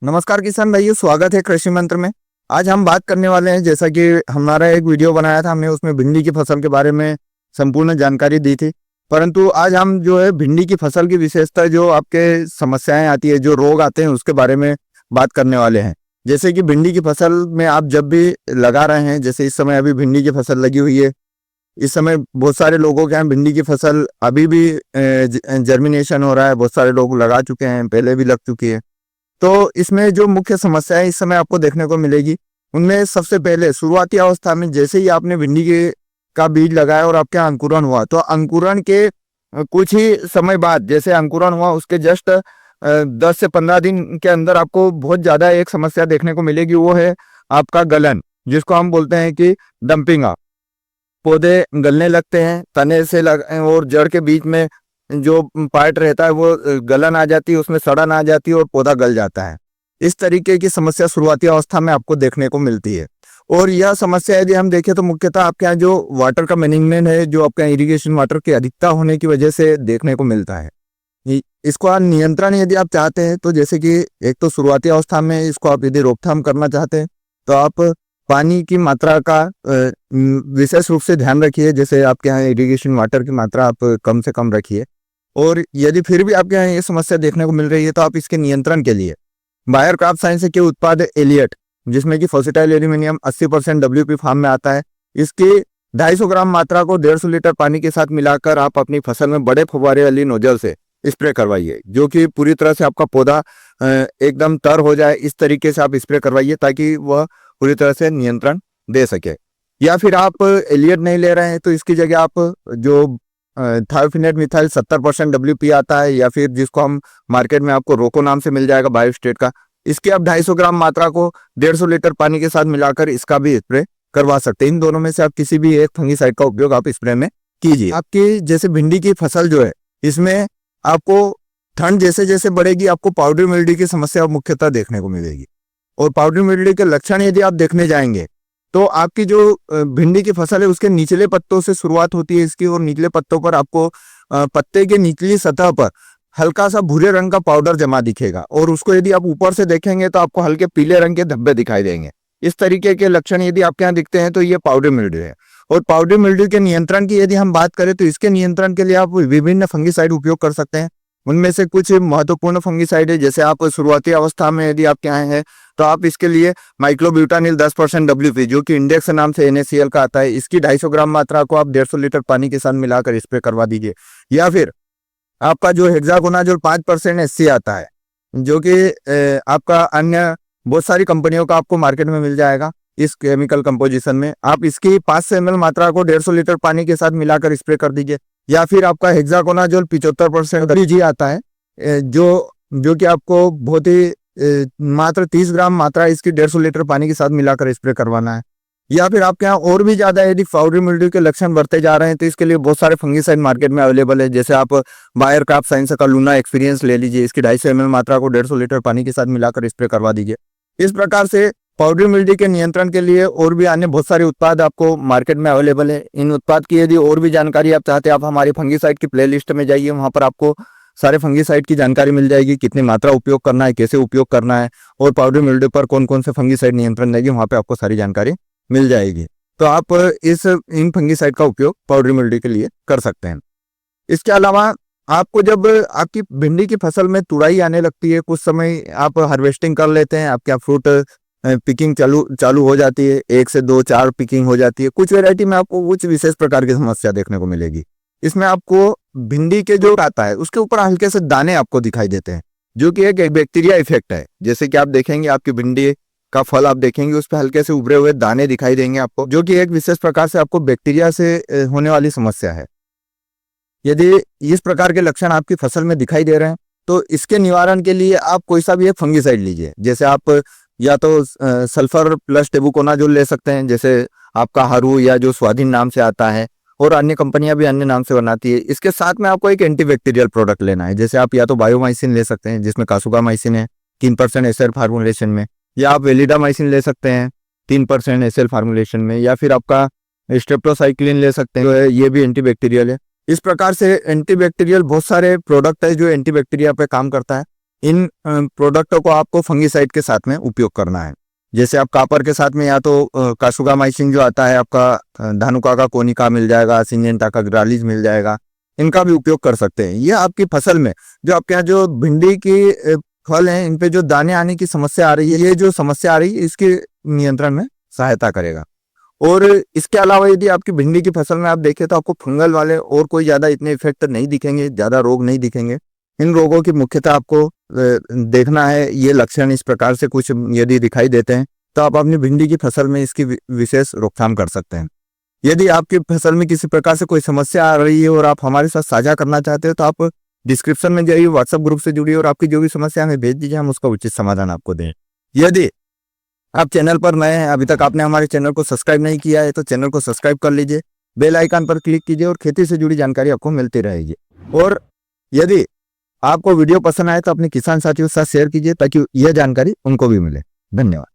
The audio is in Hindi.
नमस्कार किसान भाइयों, स्वागत है कृषि मंत्र में। आज हम बात करने वाले हैं, जैसा कि हमारा एक वीडियो बनाया था, हमने उसमें भिंडी की फसल के बारे में संपूर्ण जानकारी दी थी। परंतु आज हम जो है भिंडी की फसल की विशेषता, जो आपके समस्याएं आती है, जो रोग आते हैं, उसके बारे में बात करने वाले हैं। जैसे कि भिंडी की फसल में आप जब भी लगा रहे हैं, जैसे इस समय अभी भिंडी की फसल लगी हुई है। इस समय बहुत सारे लोगों के यहाँ भिंडी की फसल अभी भी जर्मिनेशन हो रहा है। बहुत सारे लोग लगा चुके हैं, पहले भी लग चुकी है। तो इसमें जो मुख्य समस्या है इस समय आपको देखने को मिलेगी, उनमें सबसे पहले शुरुआती अवस्था में जैसे ही आपने भिंडी के का बीज लगाया और आपके यहाँ अंकुरण हुआ, तो अंकुरण के कुछ ही समय बाद, जैसे अंकुरण हुआ उसके जस्ट 10 से 15 दिन के अंदर आपको बहुत ज्यादा एक समस्या देखने को मिलेगी। वो है आपका गलन, जिसको हम बोलते हैं कि डंपिंग अप। पौधे गलने लगते हैं, तने से और जड़ के बीच में जो पार्ट रहता है वो गलन आ जाती है, उसमें सड़न आ जाती है और पौधा गल जाता है। इस तरीके की समस्या शुरुआती अवस्था में आपको देखने को मिलती है। और यह समस्या यदि हम देखें तो मुख्यतः आपके यहाँ जो वाटर का मैनेजमेंट है, जो आपके यहाँ इरिगेशन वाटर की अधिकता होने की वजह से देखने को मिलता है। इसको आप नियंत्रण यदि आप चाहते हैं, तो जैसे कि एक तो शुरुआती अवस्था में इसको आप यदि रोकथाम करना चाहते हैं, तो आप पानी की मात्रा का विशेष रूप से ध्यान रखिए। जैसे आपके यहाँ इरिगेशन वाटर की मात्रा आप कम से कम रखिए। और यदि फिर भी आपके यहाँ ये समस्या देखने को मिल रही है, तो आप इसके नियंत्रण के लिए बायर क्रॉप साइंस के उत्पाद एलियट, जिसमें कि फोसिटाइल एल्यूमिनियम 80% WP फार्म में आता है, इसकी 250 ग्राम मात्रा को 150 लीटर पानी के साथ मिलाकर आप अपनी फसल में बड़े फुव्वारे वाली नोजल से स्प्रे करवाइए, जो कि पूरी तरह से आपका पौधा एकदम तर हो जाए। इस तरीके से आप स्प्रे करवाइए ताकि वह पूरी तरह से नियंत्रण दे सके। या फिर आप एलियट नहीं ले रहे हैं, तो इसकी जगह आप जो थायोफिनेट मिथाइल 70% WP आता है, या फिर जिसको हम मार्केट में आपको रोको नाम से मिल जाएगा बायोस्टेट का, इसके आप 250 ग्राम मात्रा को 150 लीटर पानी के साथ मिलाकर इसका भी स्प्रे करवा सकते हैं। इन दोनों में से आप किसी भी एक फंगीसाइड का उपयोग आप स्प्रे में कीजिए। आपकी जैसे भिंडी की फसल जो है, इसमें आपको ठंड जैसे जैसे बढ़ेगी, आपको पाउडर मिल्ड्यू की समस्या मुख्यतः देखने को मिलेगी। और पाउडर मिल्ड्यू के लक्षण यदि आप देखने जाएंगे, तो आपकी जो भिंडी की फसल है उसके निचले पत्तों से शुरुआत होती है इसकी, और निचले पत्तों पर आपको पत्ते के निचली सतह पर हल्का सा भूरे रंग का पाउडर जमा दिखेगा। और उसको यदि आप ऊपर से देखेंगे तो आपको हल्के पीले रंग के धब्बे दिखाई देंगे। इस तरीके के लक्षण यदि आपके यहाँ दिखते हैं, तो ये पाउडर मिल्ड्यू है। और पाउडर मिल्ड्यू के नियंत्रण की यदि हम बात करें, तो इसके नियंत्रण के लिए आप विभिन्न फंगीसाइड उपयोग कर सकते हैं। उनमें से कुछ महत्वपूर्ण फंगीसाइड है। जैसे आप शुरुआती अवस्था में यदि आपके यहाँ है, तो आप इसके लिए माइक्लोब्यूटानिल 10% WP, जो कि इंडेक्स नाम से NaCl का आता है, इसकी 250 ग्राम मात्रा को आप 150 लीटर पानी के साथ मिलाकर स्प्रे करवा दीजिए। या फिर आपका जो हेक्सागोनाजोल 5% SC आता है, जो कि आपका अन्य बहुत सारी कंपनियों का आपको मार्केट में मिल जाएगा इस केमिकल कंपोजिशन में, आप इसकी 500 ml मात्रा को 150 लीटर पानी के साथ मिलाकर स्प्रे कर दीजिए। या फिर आपका हेक्सागोनाजोल 75% WG आता है, जो कि आपको बहुत ही मात्र 30 ग्राम मात्रा इसकी 150 लीटर पानी के साथ मिलाकर स्प्रे करवाना है। या फिर आपके यहाँ और भी ज्यादा यदि पाउडर मिल्ड्यू के लक्षण बढ़ते जा रहे हैं, तो इसके लिए बहुत सारे फंगीसाइड मार्केट में अवेलेबल है। जैसे आप बायर क्रॉप साइंस का लूना एक्सपीरियंस ले लीजिए, इसकी 250 ml मात्रा को 150 लीटर पानी के साथ मिलाकर स्प्रे करवा दीजिए। इस प्रकार से पाउडर मिल्ड्यू के नियंत्रण के लिए और भी अन्य बहुत सारे उत्पाद आपको मार्केट में अवेलेबल है। इन उत्पाद की यदि और भी जानकारी आप चाहते हैं, आप हमारी फंगीसाइड की प्लेलिस्ट में जाइए, वहां पर आपको सारे फंगीसाइड की जानकारी मिल जाएगी, कितनी मात्रा उपयोग करना है, कैसे उपयोग करना है, और पाउडर मिल्ड्यू पर कौन कौन से फंगीसाइड नियंत्रण रहेगी, वहां पे आपको सारी जानकारी मिल जाएगी। तो आप इन फंगीसाइड का उपयोग पाउडर मिल्ड्यू के लिए कर सकते हैं। इसके अलावा आपको जब आपकी भिंडी की फसल में तुड़ाई आने लगती है, कुछ समय आप हार्वेस्टिंग कर लेते हैं, आपके फ्रूट पिकिंग चालू हो जाती है, 1 से 2 4 पिकिंग हो जाती है। कुछ वेराइटी में आपको कुछ विशेष प्रकार की समस्या देखने को मिलेगी। इसमें आपको भिंडी के जो आता है उसके ऊपर हल्के से दाने आपको दिखाई देते हैं, जो कि एक बैक्टीरिया इफेक्ट है। जैसे कि आप देखेंगे आपकी भिंडी का फल आप देखेंगे, उस पर हल्के से उभरे हुए दाने दिखाई देंगे आपको, जो कि एक विशेष प्रकार से आपको बैक्टीरिया से होने वाली समस्या है। यदि इस प्रकार के लक्षण आपकी फसल में दिखाई दे रहे हैं, तो इसके निवारण के लिए आप कोई सा भी एक फंगीसाइड लीजिए। जैसे आप या तो सल्फर प्लस टेबुकोनाजोल ले सकते हैं, जैसे आपका हरू या जो स्वाधीन नाम से आता है, और अन्य कंपनियां भी अन्य नाम से बनाती है। इसके साथ में आपको एक एंटीबैक्टीरियल प्रोडक्ट लेना है। जैसे आप या तो बायोमाइसिन ले सकते हैं, जिसमें कासुगामाइसिन है 3% SL फार्मूलेशन में, या आप वेलिडामाइसिन ले सकते हैं 3% SL फार्मूलेशन में, या फिर आपका स्ट्रेप्टोसाइक्लिन ले सकते हैं, जो है ये भी एंटीबैक्टीरियल है। इस प्रकार से एंटीबैक्टीरियल बहुत सारे प्रोडक्ट है जो एंटीबैक्टीरिया पे काम करता है। इन प्रोडक्टों को आपको फंगिसाइड के साथ में उपयोग करना है। जैसे आप कापर के साथ में या तो कासुगामाइसिन जो आता है आपका, धानुका का कोनिका मिल जाएगा, सिंजेंटा का ग्रालिस मिल जाएगा, इनका भी उपयोग कर सकते हैं। ये आपकी फसल में जो आपके यहाँ जो भिंडी की फल हैं, इन पे जो दाने आने की समस्या आ रही है, ये जो समस्या आ रही है इसके नियंत्रण में सहायता करेगा। और इसके अलावा यदि आपकी भिंडी की फसल में आप देखें तो आपको फंगल वाले और कोई ज्यादा इतने इफेक्ट नहीं दिखेंगे, ज्यादा रोग नहीं दिखेंगे। इन रोगों की मुख्यतः आपको देखना है, ये लक्षण इस प्रकार से कुछ यदि दिखाई देते हैं तो आप अपनी भिंडी की फसल में इसकी विशेष रोकथाम कर सकते हैं। यदि आपकी फसल में किसी प्रकार से कोई समस्या आ रही है और आप हमारे साथ साझा करना चाहते हो तो आप डिस्क्रिप्शन में जाइए, व्हाट्सएप ग्रुप से जुड़िए और आपकी जो भी समस्या हमें भेज दीजिए, हम उसका उचित समाधान आपको दें। यदि आप चैनल पर नए हैं, अभी तक आपने हमारे चैनल को सब्सक्राइब नहीं किया है तो चैनल को सब्सक्राइब कर लीजिए, बेल आइकन पर क्लिक कीजिए और खेती से जुड़ी जानकारी आपको मिलती रहेगी। और यदि आपको वीडियो पसंद आए तो अपने किसान साथियों के साथ शेयर कीजिए ताकि यह जानकारी उनको भी मिले। धन्यवाद।